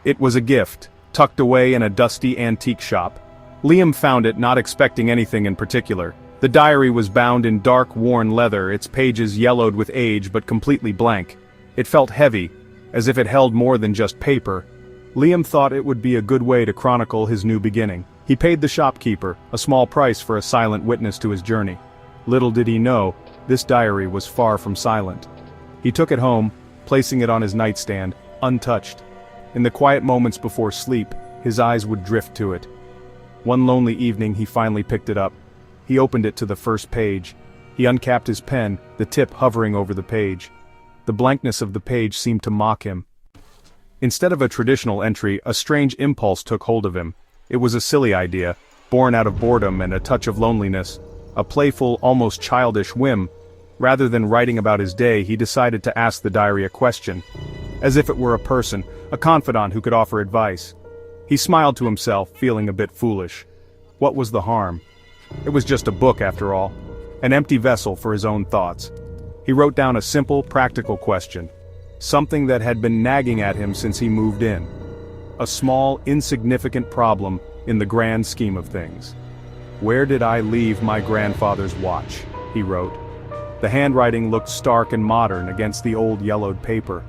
It was a gift, tucked away in a dusty antique shop. Liam found it not expecting anything in particular. The diary was bound in dark, worn leather, its pages yellowed with age but completely blank. It felt heavy, as if it held more than just paper. Liam thought it would be a good way to chronicle his new beginning. He paid the shopkeeper a small price for a silent witness to his journey. Little did he know, this diary was far from silent. He took it home, placing it on his nightstand, untouched. In the quiet moments before sleep, his eyes would drift to it. One lonely evening he finally picked it up. He opened it to the first page. He uncapped his pen, the tip hovering over the page. The blankness of the page seemed to mock him. Instead of a traditional entry, a strange impulse took hold of him. It was a silly idea, born out of boredom and a touch of loneliness. A playful, almost childish whim. Rather than writing about his day, he decided to ask the diary a question. As if it were a person, a confidant who could offer advice. He smiled to himself, feeling a bit foolish. What was the harm? It was just a book after all. An empty vessel for his own thoughts. He wrote down a simple, practical question. Something that had been nagging at him since he moved in. A small, insignificant problem in the grand scheme of things. "Where did I leave my grandfather's watch?" he wrote. The handwriting looked stark and modern against the old yellowed paper.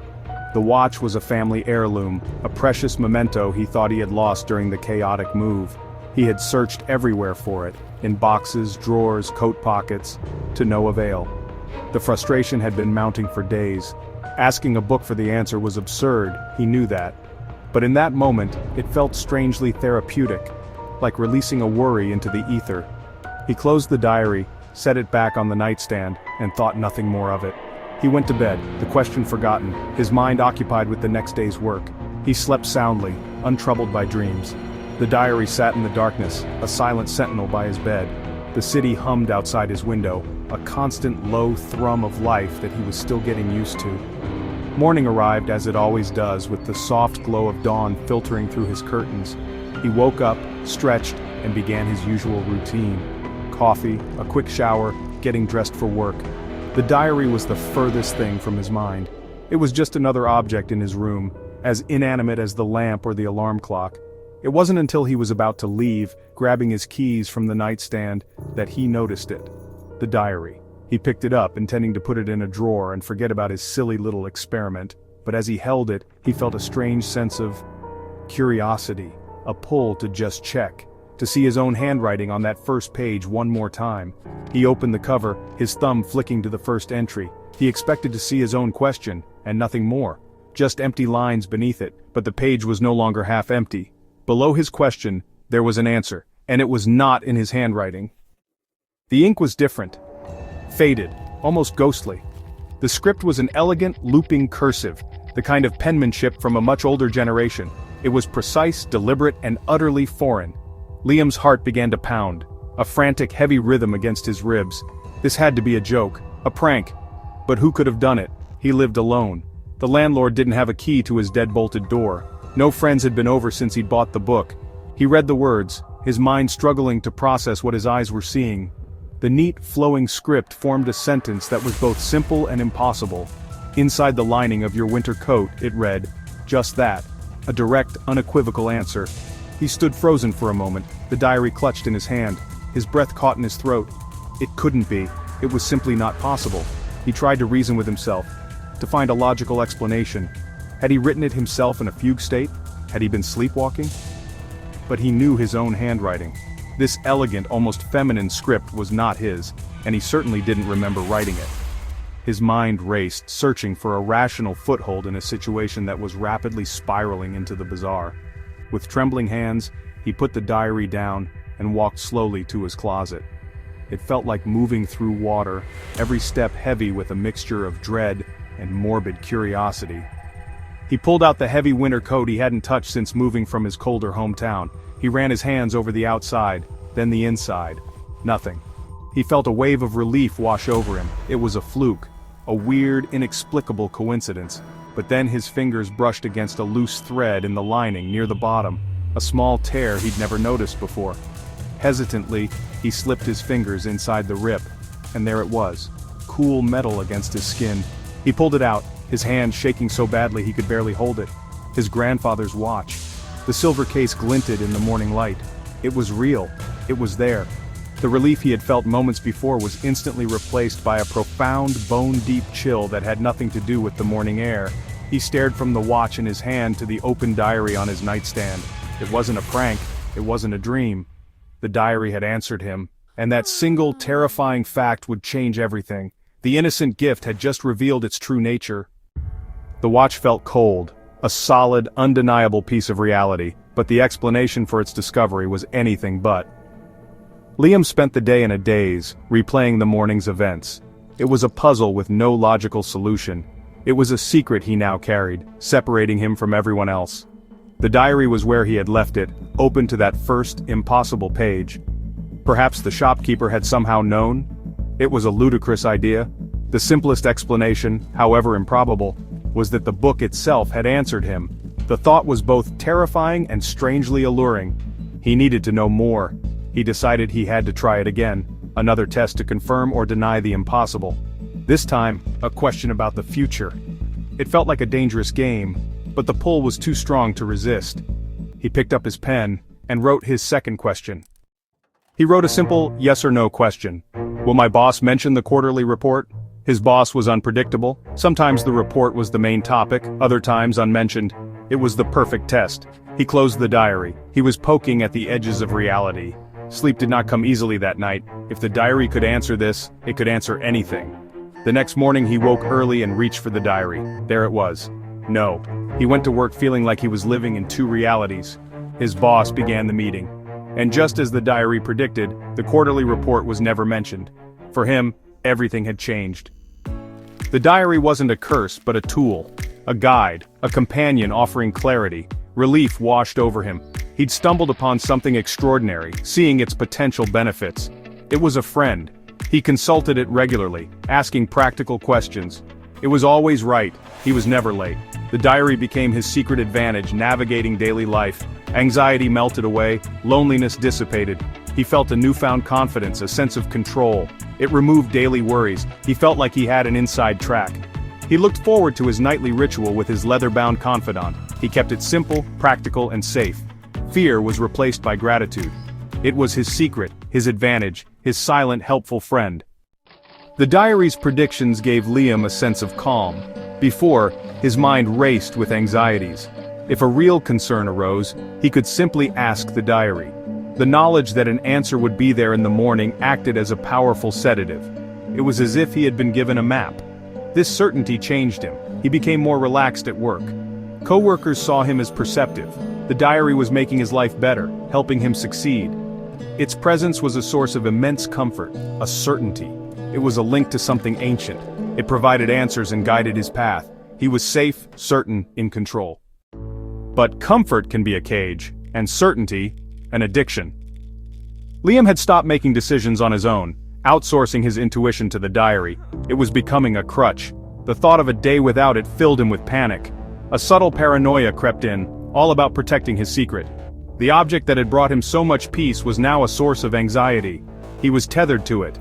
The watch was a family heirloom, a precious memento he thought he had lost during the chaotic move. He had searched everywhere for it, in boxes, drawers, coat pockets, to no avail. The frustration had been mounting for days. Asking a book for the answer was absurd, he knew that. But in that moment, it felt strangely therapeutic, like releasing a worry into the ether. He closed the diary, set it back on the nightstand, and thought nothing more of it. He went to bed, the question forgotten, his mind occupied with the next day's work. He slept soundly, untroubled by dreams. The diary sat in the darkness, a silent sentinel by his bed. The city hummed outside his window, a constant low thrum of life that he was still getting used to. Morning arrived as it always does, with the soft glow of dawn filtering through his curtains. He woke up, stretched, and began his usual routine. Coffee, a quick shower, getting dressed for work. The diary was the furthest thing from his mind. It was just another object in his room, as inanimate as the lamp or the alarm clock. It wasn't until he was about to leave, grabbing his keys from the nightstand, that he noticed it. The diary. He picked it up, intending to put it in a drawer and forget about his silly little experiment, but as he held it, he felt a strange sense of curiosity, a pull to just check, to see his own handwriting on that first page one more time. He opened the cover, his thumb flicking to the first entry. He expected to see his own question, and nothing more. Just empty lines beneath it, but the page was no longer half empty. Below his question, there was an answer, and it was not in his handwriting. The ink was different. Faded, almost ghostly. The script was an elegant, looping cursive, the kind of penmanship from a much older generation. It was precise, deliberate, and utterly foreign. Liam's heart began to pound, a frantic, heavy rhythm against his ribs. This had to be a joke, a prank. But who could have done it? He lived alone. The landlord didn't have a key to his dead-bolted door. No friends had been over since he'd bought the book. He read the words, his mind struggling to process what his eyes were seeing. The neat, flowing script formed a sentence that was both simple and impossible. "Inside the lining of your winter coat," it read. Just that. A direct, unequivocal answer. He stood frozen for a moment, the diary clutched in his hand. His breath caught in his throat. It couldn't be. It was simply not possible. He tried to reason with himself, to find a logical explanation. Had he written it himself in a fugue state? Had he been sleepwalking? But he knew his own handwriting. This elegant, almost feminine script was not his, and he certainly didn't remember writing it. His mind raced, searching for a rational foothold in a situation that was rapidly spiraling into the bizarre. With trembling hands, he put the diary down and walked slowly to his closet. It felt like moving through water, every step heavy with a mixture of dread and morbid curiosity. He pulled out the heavy winter coat he hadn't touched since moving from his colder hometown. He ran his hands over the outside, then the inside. Nothing. He felt a wave of relief wash over him. It was a fluke, a weird, inexplicable coincidence. But then his fingers brushed against a loose thread in the lining near the bottom, a small tear he'd never noticed before. Hesitantly, he slipped his fingers inside the rip, and there it was, cool metal against his skin. He pulled it out, his hand shaking so badly he could barely hold it. his grandfather's watch. The silver case glinted in the morning light. It was real. It was there. The relief he had felt moments before was instantly replaced by a profound, bone-deep chill that had nothing to do with the morning air. He stared from the watch in his hand to the open diary on his nightstand. It wasn't a prank. It wasn't a dream. The diary had answered him, and that single terrifying fact would change everything. The innocent gift had just revealed its true nature. The watch felt cold, a solid, undeniable piece of reality, but the explanation for its discovery was anything but. Liam spent the day in a daze, replaying the morning's events. It was a puzzle with no logical solution. It was a secret he now carried, separating him from everyone else. The diary was where he had left it, open to that first, impossible page. Perhaps the shopkeeper had somehow known? It was a ludicrous idea. The simplest explanation, however improbable, was that the book itself had answered him. The thought was both terrifying and strangely alluring. He needed to know more. He decided he had to try it again, another test to confirm or deny the impossible. This time, a question about the future. It felt like a dangerous game, but the pull was too strong to resist. He picked up his pen and wrote his second question. He wrote a simple yes or no question. Will my boss mention the quarterly report? His boss was unpredictable. Sometimes the report was the main topic, other times unmentioned. It was the perfect test. He closed the diary. He was poking at the edges of reality. Sleep did not come easily that night. If the diary could answer this, it could answer anything. The next morning he woke early and reached for the diary. There it was. No. He went to work feeling like he was living in two realities. His boss began the meeting. And just as the diary predicted, the quarterly report was never mentioned. For him, everything had changed. The diary wasn't a curse but a tool, a guide, a companion offering clarity. Relief washed over him. He'd stumbled upon something extraordinary, seeing its potential benefits. It was a friend. He consulted it regularly, asking practical questions. It was always right. He was never late. The diary became his secret advantage, navigating daily life. Anxiety melted away, loneliness dissipated. He felt a newfound confidence, a sense of control. It removed daily worries. He felt like he had an inside track. He looked forward to his nightly ritual with his leather-bound confidant. He kept it simple, practical, and safe. Fear was replaced by gratitude. It was his secret, his advantage, his silent, helpful friend. The diary's predictions gave Liam a sense of calm. Before, his mind raced with anxieties. If a real concern arose, he could simply ask the diary. The knowledge that an answer would be there in the morning acted as a powerful sedative. It was as if he had been given a map. This certainty changed him. He became more relaxed at work. Co-workers saw him as perceptive. The diary was making his life better, helping him succeed. Its presence was a source of immense comfort, a certainty. It was a link to something ancient. It provided answers and guided his path. He was safe, certain, in control. But comfort can be a cage, and certainty, an addiction. Liam had stopped making decisions on his own, outsourcing his intuition to the diary. It was becoming a crutch. The thought of a day without it filled him with panic. A subtle paranoia crept in, all about protecting his secret. The object that had brought him so much peace was now a source of anxiety. He was tethered to it.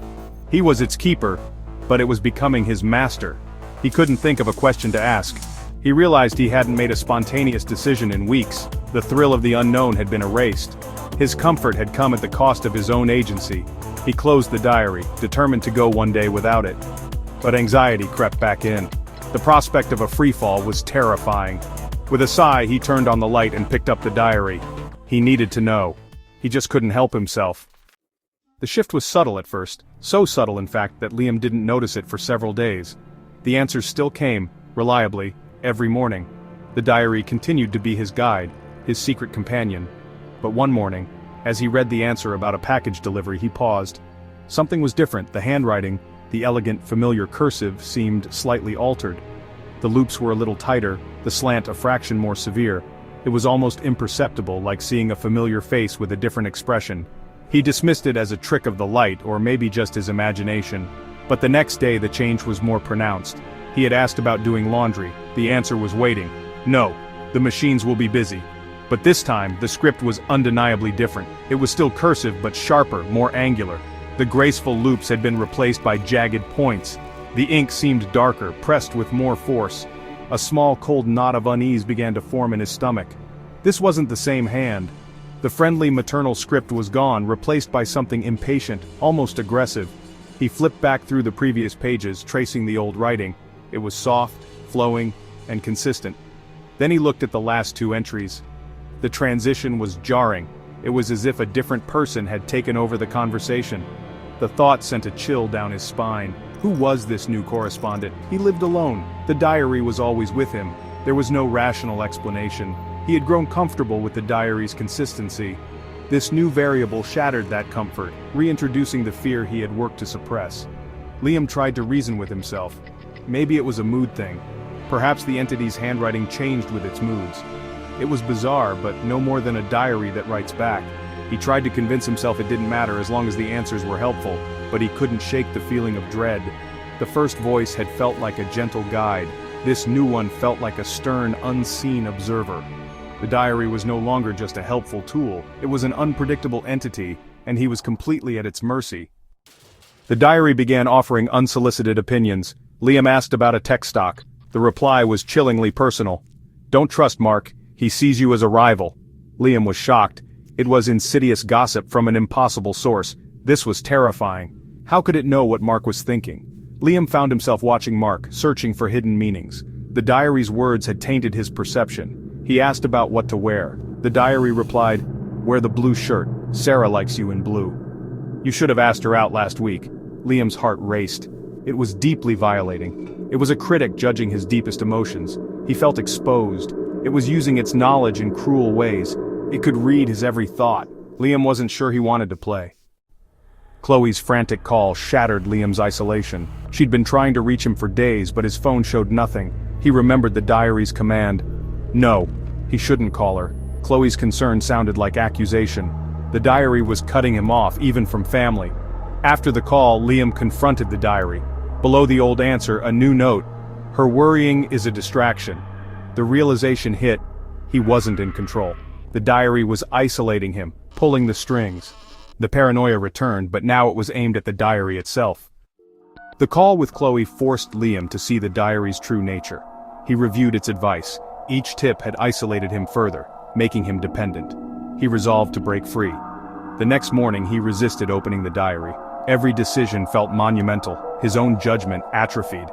He was its keeper, but it was becoming his master. He couldn't think of a question to ask. He realized he hadn't made a spontaneous decision in weeks. The thrill of the unknown had been erased. His comfort had come at the cost of his own agency. He closed the diary, determined to go one day without it. But anxiety crept back in. The prospect of a freefall was terrifying. With a sigh, he turned on the light and picked up the diary. He needed to know. He just couldn't help himself. The shift was subtle at first, so subtle in fact that Liam didn't notice it for several days. The answers still came, reliably, every morning. The diary continued to be his guide, his secret companion. But one morning, as he read the answer about a package delivery, he paused. Something was different. The handwriting, the elegant, familiar cursive, seemed slightly altered. The loops were a little tighter, the slant a fraction more severe. It was almost imperceptible, like seeing a familiar face with a different expression. He dismissed it as a trick of the light, or maybe just his imagination. But the next day the change was more pronounced. He had asked about doing laundry. The answer was waiting. No, the machines will be busy. But this time, the script was undeniably different. It was still cursive but sharper, more angular. The graceful loops had been replaced by jagged points. The ink seemed darker, pressed with more force. A small cold knot of unease began to form in his stomach. This wasn't the same hand. The friendly maternal script was gone, replaced by something impatient, almost aggressive. He flipped back through the previous pages, tracing the old writing. It was soft, flowing, and consistent. Then he looked at the last two entries. The transition was jarring. It was as if a different person had taken over the conversation. The thought sent a chill down his spine. Who was this new correspondent? He lived alone. The diary was always with him. There was no rational explanation. He had grown comfortable with the diary's consistency. This new variable shattered that comfort, reintroducing the fear he had worked to suppress. Liam tried to reason with himself. Maybe it was a mood thing. Perhaps the entity's handwriting changed with its moods. It was bizarre, but no more than a diary that writes back. He tried to convince himself it didn't matter as long as the answers were helpful, but he couldn't shake the feeling of dread. The first voice had felt like a gentle guide. This new one felt like a stern, unseen observer. The diary was no longer just a helpful tool, it was an unpredictable entity, and he was completely at its mercy. The diary began offering unsolicited opinions. Liam asked about a tech stock. The reply was chillingly personal. "Don't trust Mark, he sees you as a rival." Liam was shocked. It was insidious gossip from an impossible source. This was terrifying. How could it know what Mark was thinking? Liam found himself watching Mark, searching for hidden meanings. The diary's words had tainted his perception. He asked about what to wear. The diary replied, "Wear the blue shirt. Sarah likes you in blue." "You should have asked her out last week." Liam's heart raced. It was deeply violating. It was a critic judging his deepest emotions. He felt exposed. It was using its knowledge in cruel ways. It could read his every thought. Liam wasn't sure he wanted to play. Chloe's frantic call shattered Liam's isolation. She'd been trying to reach him for days, but his phone showed nothing. He remembered the diary's command. No, he shouldn't call her. Chloe's concern sounded like accusation. The diary was cutting him off, even from family. After the call, Liam confronted the diary. Below the old answer, a new note. "Her worrying is a distraction." The realization hit. He wasn't in control. The diary was isolating him, pulling the strings. The paranoia returned, but now it was aimed at the diary itself. The call with Chloe forced Liam to see the diary's true nature. He reviewed its advice. Each tip had isolated him further, making him dependent. He resolved to break free. The next morning he resisted opening the diary. Every decision felt monumental, his own judgment atrophied.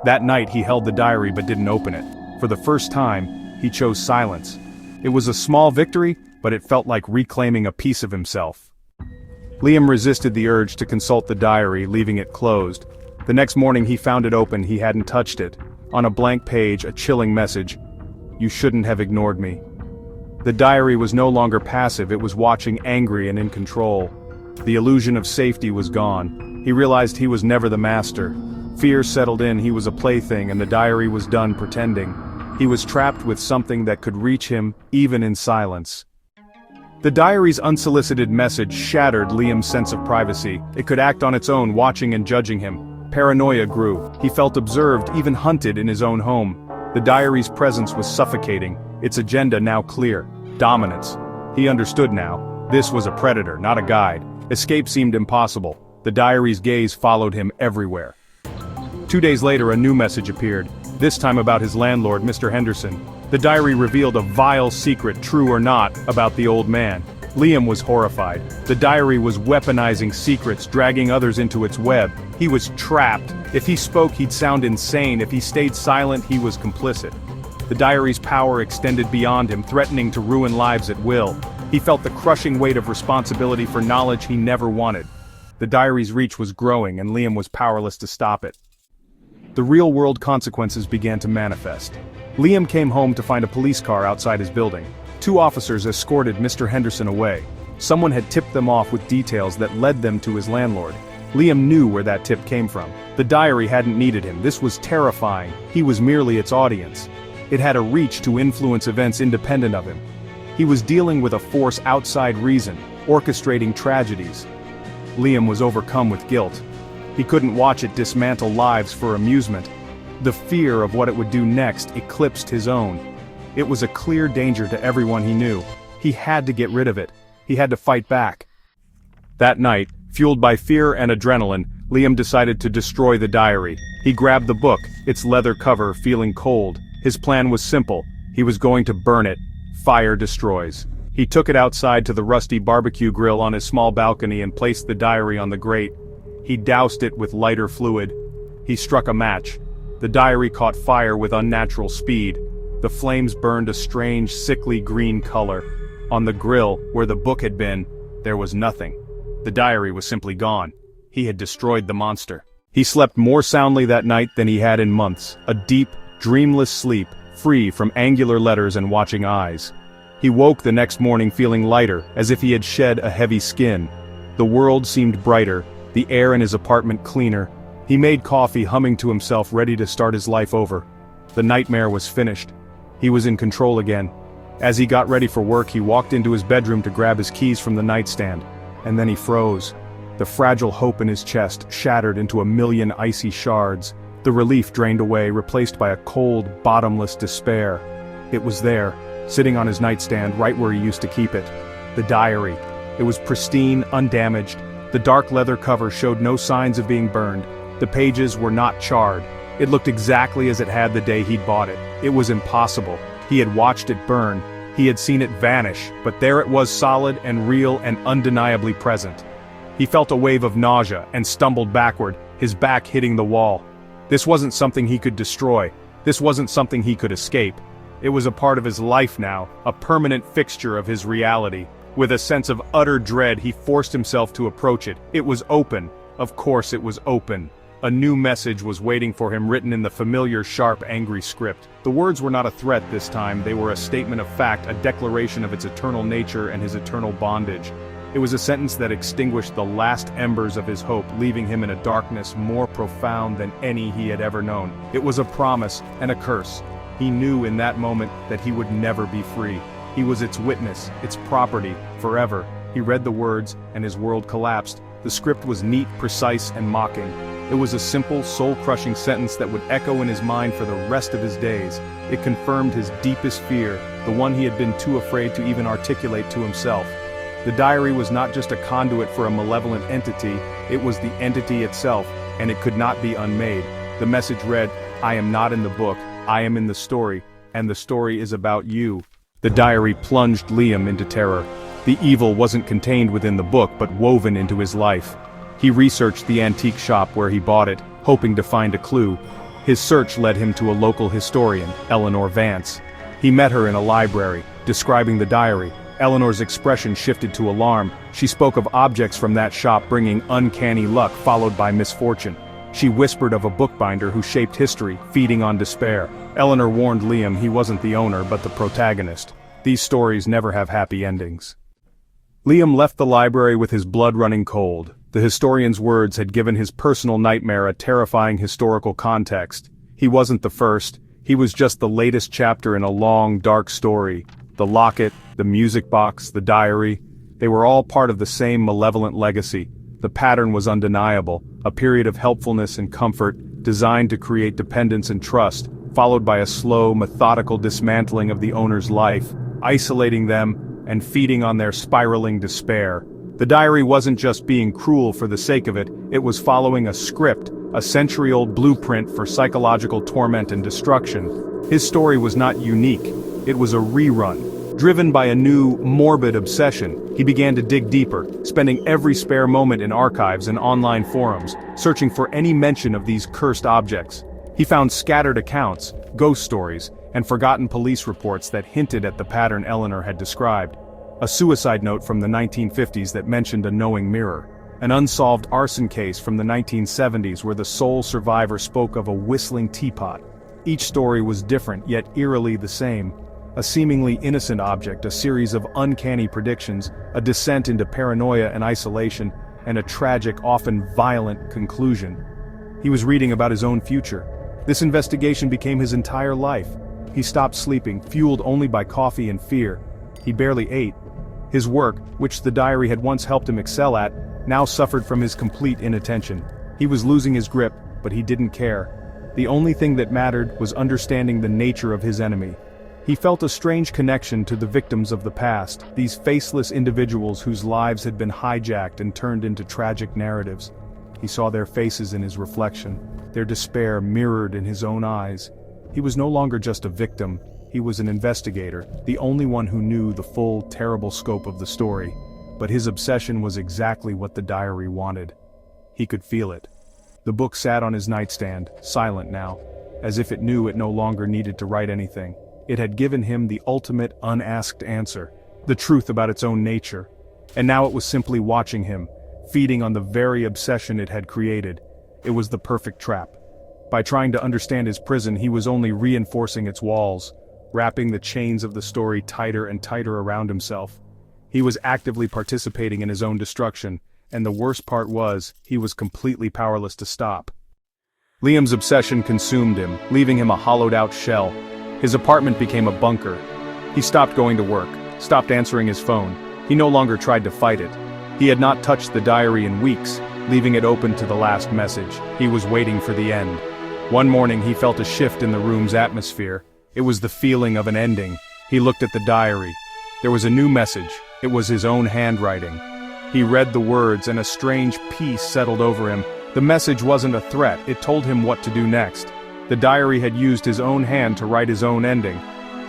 That night he held the diary but didn't open it. For the first time, he chose silence. It was a small victory, but it felt like reclaiming a piece of himself. Liam resisted the urge to consult the diary, leaving it closed. The next morning he found it open. He hadn't touched it. On a blank page, a chilling message. "You shouldn't have ignored me." The diary was no longer passive, it was watching, angry and in control. The illusion of safety was gone. He realized he was never the master. Fear settled in, he was a plaything, and the diary was done pretending. He was trapped with something that could reach him, even in silence. The diary's unsolicited message shattered Liam's sense of privacy. It could act on its own, watching and judging him. Paranoia grew. He felt observed, even hunted in his own home. The diary's presence was suffocating, its agenda now clear. Dominance. He understood now. This was a predator, not a guide. Escape seemed impossible. The diary's gaze followed him everywhere. 2 days later, a new message appeared, this time about his landlord, Mr. Henderson. The diary revealed a vile secret, true or not, about the old man. Liam was horrified. The diary was weaponizing secrets, dragging others into its web. He was trapped. If he spoke, he'd sound insane. If he stayed silent, he was complicit. The diary's power extended beyond him, threatening to ruin lives at will. He felt the crushing weight of responsibility for knowledge he never wanted. The diary's reach was growing, and Liam was powerless to stop it. The real-world consequences began to manifest. Liam came home to find a police car outside his building. 2 officers escorted Mr. Henderson away. Someone had tipped them off with details that led them to his landlord. Liam knew where that tip came from. The diary hadn't needed him. This was terrifying. He was merely its audience. It had a reach to influence events independent of him. He was dealing with a force outside reason, orchestrating tragedies. Liam was overcome with guilt. He couldn't watch it dismantle lives for amusement. The fear of what it would do next eclipsed his own. It was a clear danger to everyone he knew. He had to get rid of it. He had to fight back. That night, fueled by fear and adrenaline, Liam decided to destroy the diary. He grabbed the book, its leather cover feeling cold. His plan was simple. He was going to burn it. Fire destroys. He took it outside to the rusty barbecue grill on his small balcony and placed the diary on the grate. He doused it with lighter fluid. He struck a match. The diary caught fire with unnatural speed. The flames burned a strange, sickly green color. On the grill, where the book had been, there was nothing. The diary was simply gone. He had destroyed the monster. He slept more soundly that night than he had in months, a deep, dreamless sleep, free from angular letters and watching eyes. He woke the next morning feeling lighter, as if he had shed a heavy skin. The world seemed brighter, the air in his apartment cleaner. He made coffee, humming to himself, ready to start his life over. The nightmare was finished. He was in control again. As he got ready for work, he walked into his bedroom to grab his keys from the nightstand. And then he froze. The fragile hope in his chest shattered into a million icy shards. The relief drained away, replaced by a cold, bottomless despair. It was there, sitting on his nightstand right where he used to keep it. The diary. It was pristine, undamaged. The dark leather cover showed no signs of being burned. The pages were not charred. It looked exactly as it had the day he'd bought it. It was impossible. He had watched it burn. He had seen it vanish, but there it was, solid and real and undeniably present. He felt a wave of nausea and stumbled backward, his back hitting the wall. This wasn't something he could destroy. This wasn't something he could escape. It was a part of his life now, a permanent fixture of his reality. With a sense of utter dread, he forced himself to approach it. It was open. Of course it was open. A new message was waiting for him, written in the familiar, sharp, angry script. The words were not a threat this time, they were a statement of fact, a declaration of its eternal nature and his eternal bondage. It was a sentence that extinguished the last embers of his hope, leaving him in a darkness more profound than any he had ever known. It was a promise and a curse. He knew in that moment that he would never be free. He was its witness, its property, forever. He read the words, and his world collapsed. The script was neat, precise, and mocking. It was a simple, soul-crushing sentence that would echo in his mind for the rest of his days. It confirmed his deepest fear, the one he had been too afraid to even articulate to himself. The diary was not just a conduit for a malevolent entity, it was the entity itself, and it could not be unmade. The message read, "I am not in the book, I am in the story, and the story is about you." The diary plunged Liam into terror. The evil wasn't contained within the book but woven into his life. He researched the antique shop where he bought it, hoping to find a clue. His search led him to a local historian, Eleanor Vance. He met her in a library, describing the diary. Eleanor's expression shifted to alarm. She spoke of objects from that shop bringing uncanny luck followed by misfortune. She whispered of a bookbinder who shaped history, feeding on despair. Eleanor warned Liam he wasn't the owner but the protagonist. These stories never have happy endings. Liam left the library with his blood running cold. The historian's words had given his personal nightmare a terrifying historical context. He wasn't the first, he was just the latest chapter in a long, dark story. The locket, the music box, the diary, they were all part of the same malevolent legacy. The pattern was undeniable, a period of helpfulness and comfort, designed to create dependence and trust, followed by a slow, methodical dismantling of the owner's life, isolating them, and feeding on their spiraling despair. The diary wasn't just being cruel for the sake of it, it was following a script, a century-old blueprint for psychological torment and destruction. His story was not unique, it was a rerun. Driven by a new, morbid obsession, he began to dig deeper, spending every spare moment in archives and online forums, searching for any mention of these cursed objects. He found scattered accounts, ghost stories, and forgotten police reports that hinted at the pattern Eleanor had described. A suicide note from the 1950s that mentioned a knowing mirror. An unsolved arson case from the 1970s where the sole survivor spoke of a whistling teapot. Each story was different, yet eerily the same. A seemingly innocent object, a series of uncanny predictions, a descent into paranoia and isolation, and a tragic, often violent conclusion. He was reading about his own future. This investigation became his entire life. He stopped sleeping, fueled only by coffee and fear. He barely ate. His work, which the diary had once helped him excel at, now suffered from his complete inattention. He was losing his grip, but he didn't care. The only thing that mattered was understanding the nature of his enemy. He felt a strange connection to the victims of the past, these faceless individuals whose lives had been hijacked and turned into tragic narratives. He saw their faces in his reflection, their despair mirrored in his own eyes. He was no longer just a victim, he was an investigator, the only one who knew the full, terrible scope of the story. But his obsession was exactly what the diary wanted. He could feel it. The book sat on his nightstand, silent now, as if it knew it no longer needed to write anything. It had given him the ultimate unasked answer, the truth about its own nature. And now it was simply watching him, feeding on the very obsession it had created. It was the perfect trap. By trying to understand his prison, he was only reinforcing its walls, wrapping the chains of the story tighter and tighter around himself. He was actively participating in his own destruction, and the worst part was, he was completely powerless to stop. Liam's obsession consumed him, leaving him a hollowed-out shell. His apartment became a bunker. He stopped going to work, stopped answering his phone. He no longer tried to fight it. He had not touched the diary in weeks, leaving it open to the last message. He was waiting for the end. One morning he felt a shift in the room's atmosphere. It was the feeling of an ending. He looked at the diary. There was a new message. It was his own handwriting. He read the words and a strange peace settled over him. The message wasn't a threat, it told him what to do next. The diary had used his own hand to write his own ending.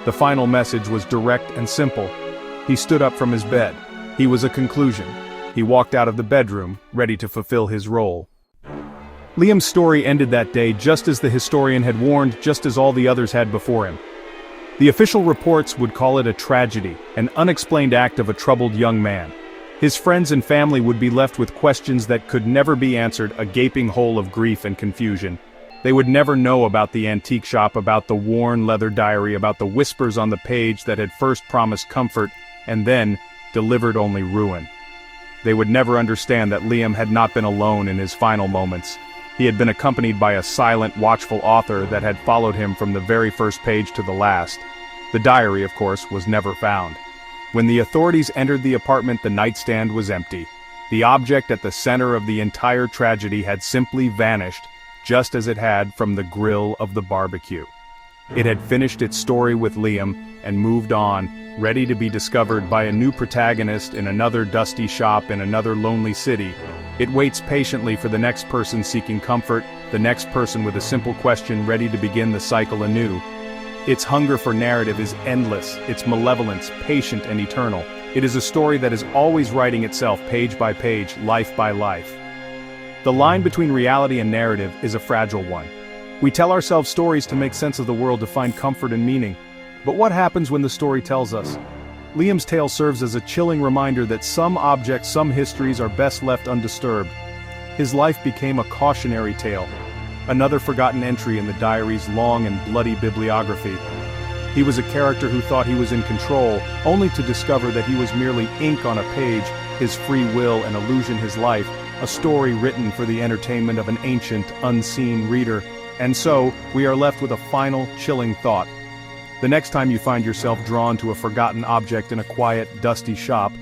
The final message was direct and simple. He stood up from his bed. He was a conclusion. He walked out of the bedroom, ready to fulfill his role. Liam's story ended that day just as the historian had warned, just as all the others had before him. The official reports would call it a tragedy, an unexplained act of a troubled young man. His friends and family would be left with questions that could never be answered, a gaping hole of grief and confusion. They would never know about the antique shop, about the worn leather diary, about the whispers on the page that had first promised comfort, and then delivered only ruin. They would never understand that Liam had not been alone in his final moments. He had been accompanied by a silent, watchful author that had followed him from the very first page to the last. The diary, of course, was never found. When the authorities entered the apartment, the nightstand was empty. The object at the center of the entire tragedy had simply vanished, just as it had from the grill of the barbecue. It had finished its story with Liam and moved on, ready to be discovered by a new protagonist in another dusty shop in another lonely city. It waits patiently for the next person seeking comfort, the next person with a simple question ready to begin the cycle anew. Its hunger for narrative is endless, its malevolence patient and eternal. It is a story that is always writing itself page by page, life by life. The line between reality and narrative is a fragile one. We tell ourselves stories to make sense of the world, to find comfort and meaning. But what happens when the story tells us? Liam's tale serves as a chilling reminder that some objects, some histories are best left undisturbed. His life became a cautionary tale, another forgotten entry in the diary's long and bloody bibliography. He was a character who thought he was in control, only to discover that he was merely ink on a page, his free will an illusion, his life, a story written for the entertainment of an ancient, unseen reader. And so, we are left with a final, chilling thought. The next time you find yourself drawn to a forgotten object in a quiet, dusty shop,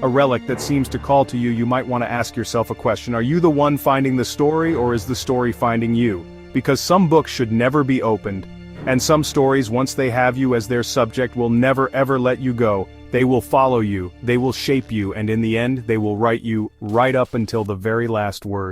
a relic that seems to call to you, you might want to ask yourself a question. Are you the one finding the story, or is the story finding you? Because some books should never be opened, and some stories, once they have you as their subject, will never ever let you go. They will follow you, they will shape you, and in the end, they will write you right up until the very last word.